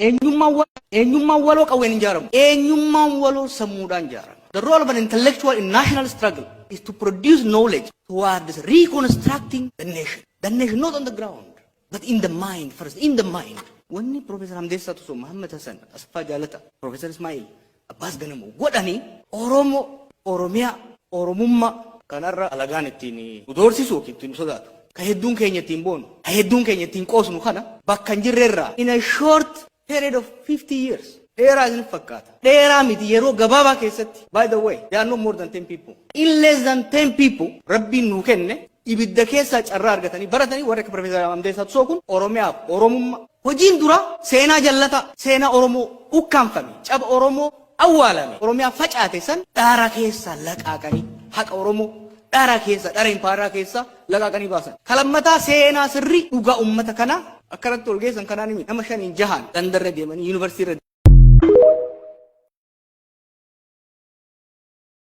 eenyummaan waloo qawween hin ijaaramu. Eenyummaan waloo sammuudhaan ijaarama. The role of an intellectual in national struggle is to produce knowledge towards reconstructing the nation. The nation not on the ground, but in the mind first, in the mind. When Professor Hamdeessa Tusoo, Muhammad Hassan, Asfaa Jaalata, Professor Ismail, Abbas Ganamoo godhanii Oromiyaa, Oromummaa kanarra alagaan ittiin udoorsisu ittiin sodaatu. Ka hedduun keenya ittiin boonu, ka hedduun keenya ittiin qoosnu kana bakka hin jirreerraa in a short period of 50 years. Dheeraa isin fakkaata. Dheeraa miti yeroo gabaabaa keessatti. By the way, there are no more than 10 people. In less than 10 people, Rabbiin nuu kenne ibidda keessaa carraa argatanii baratanii warra akka Professor Hamdeessa Tusoo kun Oromiyaaf Oromummaa. Hojiin dura seenaa jallataa, seenaa Oromoo ukkaanfame, caba Oromoo awwaalame, Oromiyaa facaate san dhaara keessaa laqaaqanii haqa Oromoo dhaara keessa dhara impaaraa keessa laqaaqanii baasan. Kalammataa seenaa sirrii dhugaa uummata kanaa akkanatti ol geessan kanaan nama 5 6 dandarra deemanii yuunivarsiitii